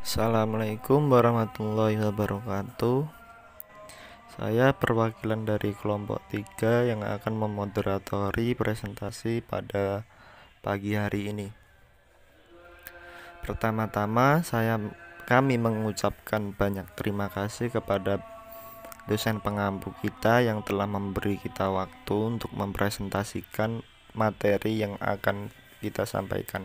Assalamualaikum warahmatullahi wabarakatuh. Saya perwakilan dari kelompok 3 yang akan memoderatori presentasi pada pagi hari ini. Pertama-tama kami mengucapkan banyak terima kasih kepada dosen pengampu kita yang telah memberi kita waktu untuk mempresentasikan materi yang akan kita sampaikan.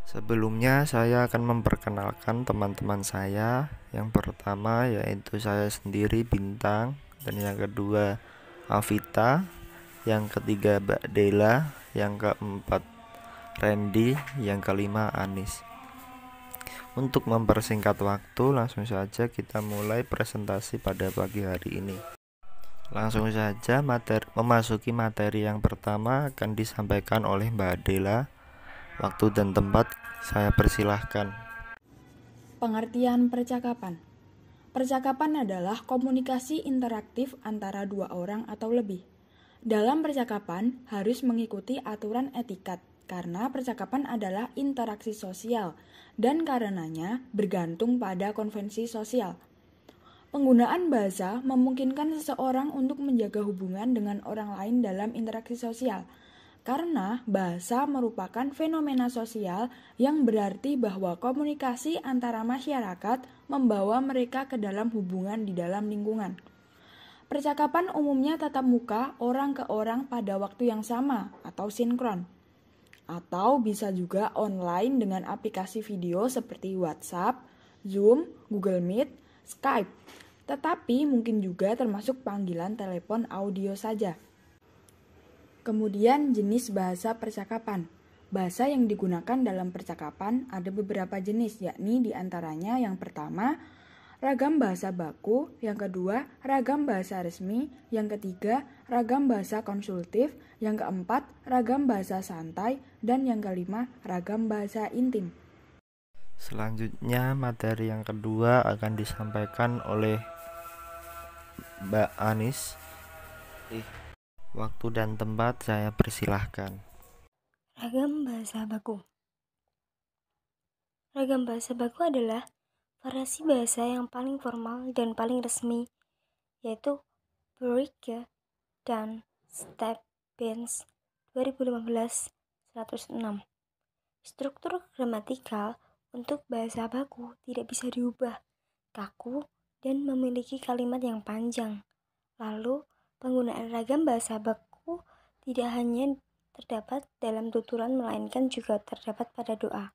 Sebelumnya saya akan memperkenalkan teman-teman saya. Yang pertama yaitu saya sendiri Bintang, dan yang kedua Avita, yang ketiga Mbak Dela, yang keempat Randy, yang kelima Anis. Untuk mempersingkat waktu, langsung saja kita mulai presentasi pada pagi hari ini. Langsung saja memasuki materi yang pertama akan disampaikan oleh Mbak Dela. Waktu dan tempat saya persilahkan. Pengertian percakapan. Percakapan adalah komunikasi interaktif antara dua orang atau lebih. Dalam percakapan harus mengikuti aturan etikat, karena percakapan adalah interaksi sosial dan karenanya bergantung pada konvensi sosial. Penggunaan bahasa memungkinkan seseorang untuk menjaga hubungan dengan orang lain dalam interaksi sosial. Karena bahasa merupakan fenomena sosial yang berarti bahwa komunikasi antara masyarakat membawa mereka ke dalam hubungan di dalam lingkungan. Percakapan umumnya tatap muka orang ke orang pada waktu yang sama atau sinkron. Atau bisa juga online dengan aplikasi video seperti WhatsApp, Zoom, Google Meet, Skype. Tetapi mungkin juga termasuk panggilan telepon audio saja. Kemudian jenis bahasa percakapan. Bahasa yang digunakan dalam percakapan ada beberapa jenis, yakni diantaranya yang pertama, ragam bahasa baku, yang kedua, ragam bahasa resmi, yang ketiga, ragam bahasa konsultif, yang keempat, ragam bahasa santai, dan yang kelima, ragam bahasa intim. Selanjutnya materi yang kedua akan disampaikan oleh Mbak Anis. Waktu dan tempat saya persilahkan. Ragam bahasa baku. Ragam bahasa baku adalah variasi bahasa yang paling formal dan paling resmi, yaitu Brugge dan Stebbins 2015-106. Struktur gramatikal untuk bahasa baku tidak bisa diubah, kaku, dan memiliki kalimat yang panjang. Lalu, penggunaan ragam bahasa baku tidak hanya terdapat dalam tuturan melainkan juga terdapat pada doa,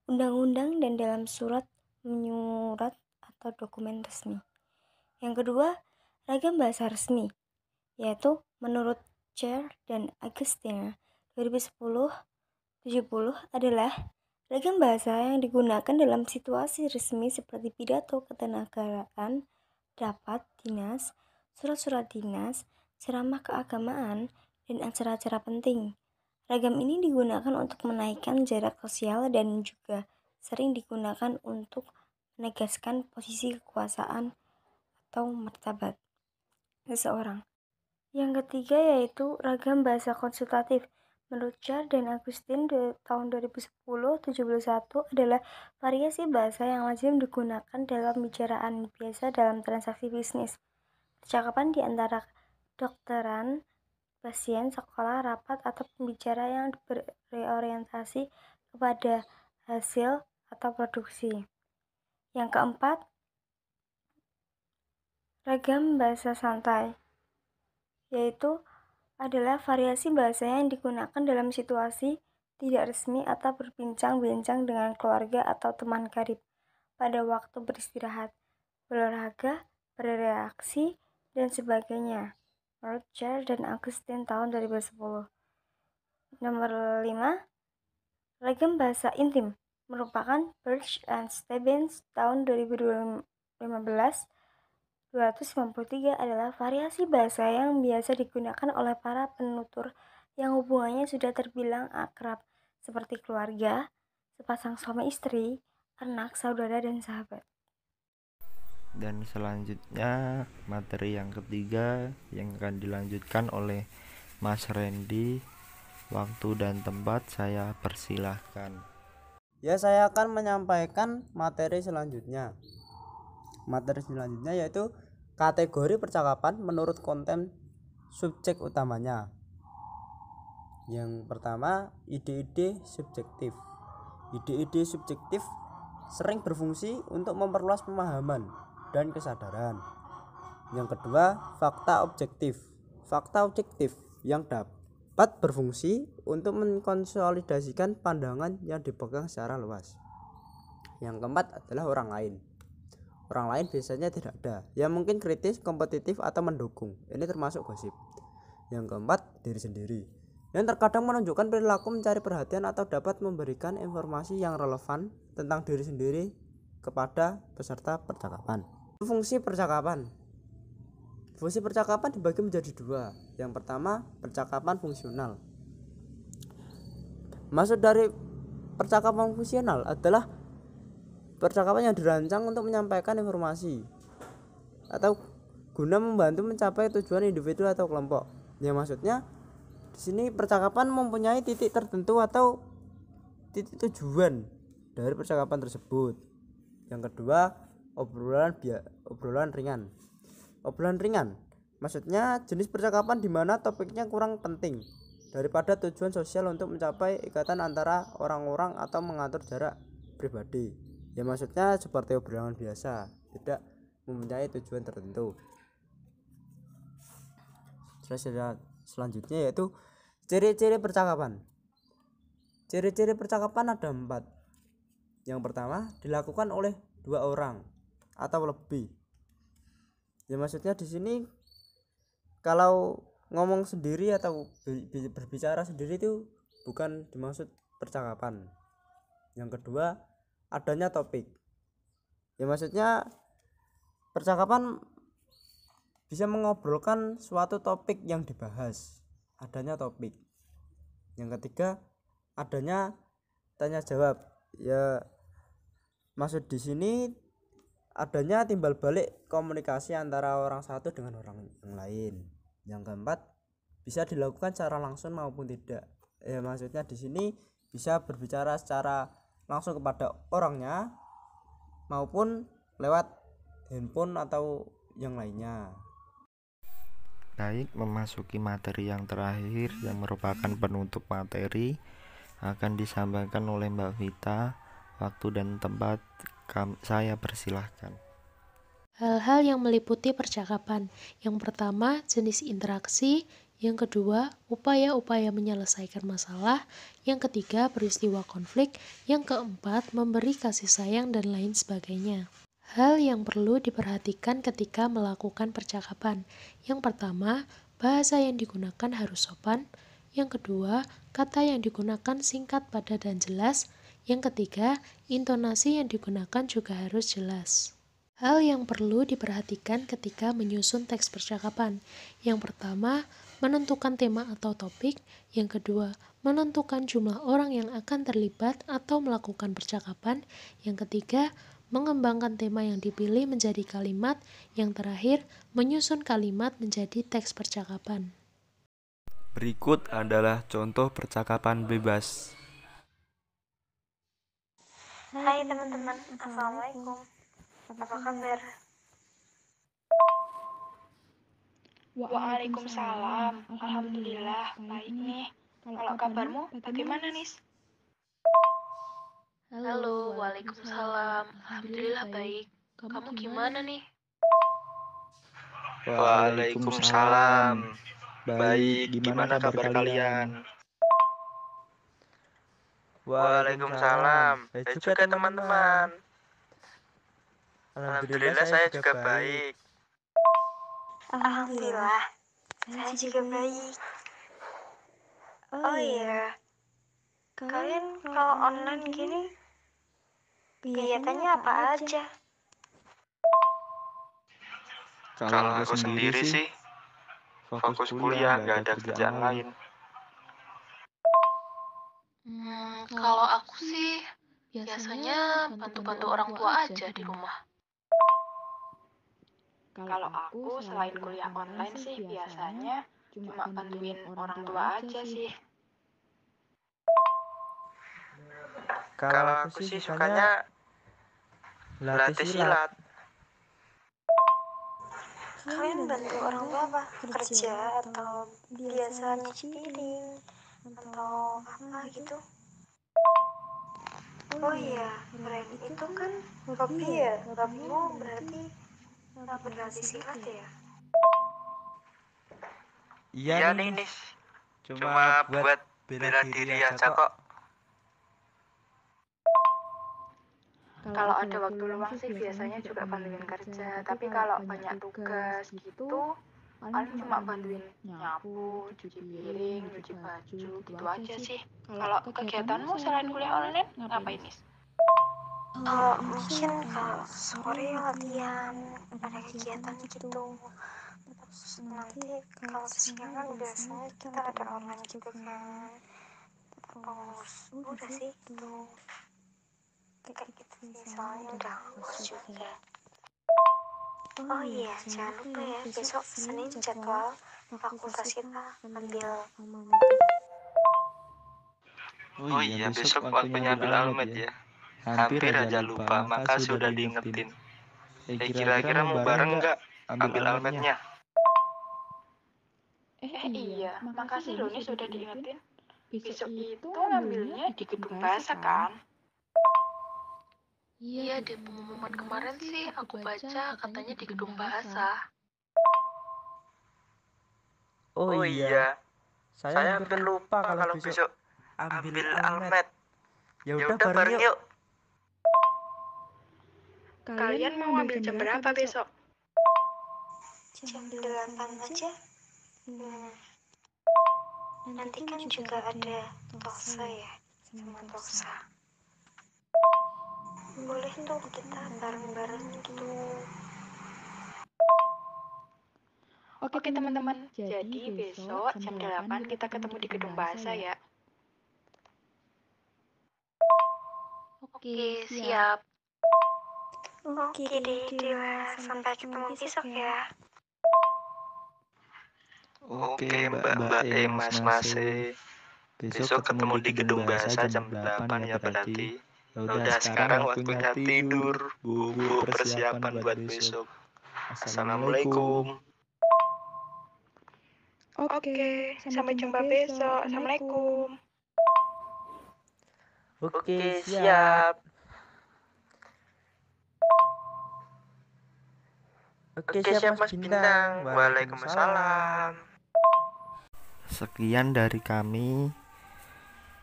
undang-undang, dan dalam surat menyurat atau dokumen resmi. Yang kedua, ragam bahasa resmi, yaitu menurut Cher dan Augustine 2010-70 adalah ragam bahasa yang digunakan dalam situasi resmi seperti pidato ketenagaraan, rapat dinas, surat-surat dinas, ceramah keagamaan, dan acara-acara penting. Ragam ini digunakan untuk menaikkan jarak sosial dan juga sering digunakan untuk menegaskan posisi kekuasaan atau martabat seseorang. Yang ketiga yaitu ragam bahasa konsultatif. Menurut Cher dan Agustin tahun 2010-71 adalah variasi bahasa yang lazim digunakan dalam bicaraan biasa dalam transaksi bisnis. Percakapan di antara dokteran, pasien, sekolah, rapat, atau pembicara yang berorientasi kepada hasil atau produksi. Yang keempat, ragam bahasa santai, yaitu adalah variasi bahasa yang digunakan dalam situasi tidak resmi atau berbincang-bincang dengan keluarga atau teman karib pada waktu beristirahat, berolahraga, bereaksi, dan sebagainya. Menurut Cher dan Augustine tahun 2010. Nomor 5, ragam bahasa intim merupakan Birch and Stebbins tahun 2015. 293 adalah variasi bahasa yang biasa digunakan oleh para penutur yang hubungannya sudah terbilang akrab, seperti keluarga, sepasang suami istri, anak, saudara, dan sahabat. Dan selanjutnya materi yang ketiga yang akan dilanjutkan oleh Mas Randy. Waktu dan tempat saya persilahkan. Ya, saya akan menyampaikan materi selanjutnya. Materi selanjutnya yaitu kategori percakapan menurut konten subjek utamanya. Yang pertama, ide-ide subjektif. Ide-ide subjektif sering berfungsi untuk memperluas pemahaman dan kesadaran. Yang kedua, fakta objektif. Fakta objektif yang dapat berfungsi untuk mengkonsolidasikan pandangan yang dipegang secara luas. Yang keempat adalah orang lain. Orang lain biasanya tidak ada, yang mungkin kritis, kompetitif, atau mendukung. Ini termasuk gosip. Yang keempat, diri sendiri, yang terkadang menunjukkan perilaku mencari perhatian atau dapat memberikan informasi yang relevan tentang diri sendiri kepada peserta percakapan. Fungsi percakapan. Fungsi percakapan dibagi menjadi dua. Yang pertama, percakapan fungsional. Maksud dari percakapan fungsional adalah percakapan yang dirancang untuk menyampaikan informasi atau guna membantu mencapai tujuan individu atau kelompok. Ya, maksudnya di sini percakapan mempunyai titik tertentu atau titik tujuan dari percakapan tersebut. Yang kedua, obrolan ringan. Obrolan ringan maksudnya jenis percakapan di mana topiknya kurang penting daripada tujuan sosial untuk mencapai ikatan antara orang-orang atau mengatur jarak pribadi. Ya, maksudnya seperti obrolan biasa, tidak mempunyai tujuan tertentu. Selanjutnya yaitu ciri-ciri percakapan. Ciri-ciri percakapan ada 4. Yang pertama, dilakukan oleh 2 orang atau lebih. Ya, maksudnya di sini kalau ngomong sendiri atau berbicara sendiri itu bukan dimaksud percakapan. Yang kedua, adanya topik. Ya, maksudnya percakapan bisa mengobrolkan suatu topik yang dibahas. Adanya topik. Yang ketiga, adanya tanya jawab. Ya, maksud di sini adanya timbal balik komunikasi antara orang satu dengan orang yang lain. Yang keempat, bisa dilakukan secara langsung maupun tidak. Ya, maksudnya di sini bisa berbicara secara langsung kepada orangnya maupun lewat handphone atau yang lainnya. Baik, memasuki materi yang terakhir yang merupakan penutup materi akan disampaikan oleh Mbak Vita. Waktu dan tempat saya persilahkan. Hal-hal yang meliputi percakapan. Yang pertama, jenis interaksi. Yang kedua, upaya-upaya menyelesaikan masalah. Yang ketiga, peristiwa konflik. Yang keempat, memberi kasih sayang dan lain sebagainya. Hal yang perlu diperhatikan ketika melakukan percakapan. Yang pertama, bahasa yang digunakan harus sopan. Yang kedua, kata yang digunakan singkat, padat, dan jelas. Yang ketiga, intonasi yang digunakan juga harus jelas. Hal yang perlu diperhatikan ketika menyusun teks percakapan. Yang pertama, menentukan tema atau topik. Yang kedua, menentukan jumlah orang yang akan terlibat atau melakukan percakapan. Yang ketiga, mengembangkan tema yang dipilih menjadi kalimat. Yang terakhir, menyusun kalimat menjadi teks percakapan. Berikut adalah contoh percakapan bebas. Hai teman-teman, Assalamualaikum. Apa kabar? Waalaikumsalam. Alhamdulillah, baik nih. Kalau kabarmu bagaimana, Nis? Halo, waalaikumsalam. Alhamdulillah baik. Kamu gimana nih? Waalaikumsalam. Baik, gimana kabar kalian? Waalaikumsalam. Baik juga teman-teman. Alhamdulillah saya juga baik. Alhamdulillah, saya juga baik. Oh iya, kalian kalau online gini kegiatannya apa aja? Kalau aku sendiri sih, fokus kuliah, gak ada kerjaan lain. Kalau aku sih biasanya bantu-bantu orang tua aja di rumah. Kalau aku selain kuliah online sih biasanya cuma bantuin orang tua aja sih. Kalau aku sih sukanya latih silat. Kalian bantu orang tua apa? Kerja atau biasa nyuci piring atau apa gitu? Oh iya, keren. Itu kan hobi ya? Hobimu berarti berlatih silat ya? Iya nih, Nis. Cuma buat bela diri aja kok. Kalau ada waktu luang sih biasanya juga bantuin kerja, tapi kalau banyak tugas gitu, paling cuma bantuin nyapu, cuci piring, cuci baju, gitu aja sih. Kalau kegiatanmu selain kuliah online, ngapain nih? Mungkin kalau sore latihan, ada kegiatan gitu. Terus nanti kalau kesiangan biasanya kita ada online gitu kan. Terus udah sih itu. Kayak gitu sih, soalnya udah ngurus juga. Oh iya, jangan lupa ya, besok Senin jadwal fakultas kita ambil almamater. Oh iya, besok waktunya ambil almet ya. Hampir aja lupa, maka sudah diingetin. Kira-kira mau bareng nggak ambil almetnya? Iya, makasih loh nih sudah diingetin. Besok itu ngambilnya di gedung bahasa kan? Iya, di pengumuman kemarin sih aku baca katanya di gedung bahasa. Oh iya, saya hampir lupa kalau besok ambil almet. Ya udah bareng yuk. Kalian mau ambil jam berapa besok? Jam 8 aja. Nanti kan juga ada TOSA ya, sama TOSA. Boleh tuh kita bareng-bareng gitu. Oke teman-teman, jadi besok jam 8 kita ketemu di gedung bahasa ya. Oke, siap. Oke deh, Dewa. Sampai ketemu besok ya. Oke Mbak Mas. Besok ketemu di gedung bahasa jam 8 ya berarti. Udah sekarang waktunya tidur. Bubuk persiapan buat besok. Assalamualaikum. Oke, sampai jumpa besok. Assalamualaikum. Oke, siap. Oke, siap Mas Bintang. Waalaikumsalam. Sekian dari kami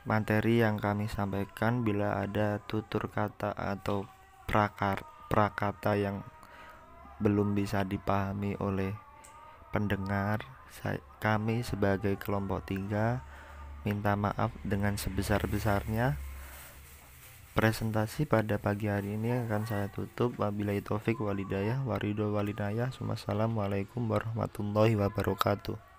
materi yang kami sampaikan. Bila ada tutur kata atau prakata yang belum bisa dipahami oleh pendengar, kami sebagai kelompok 3 minta maaf dengan sebesar-besarnya. Presentasi pada pagi hari ini akan saya tutup. Wabillahi taufik walhidayah, waridho walinayah. Wassalamualaikum warahmatullahi wabarakatuh.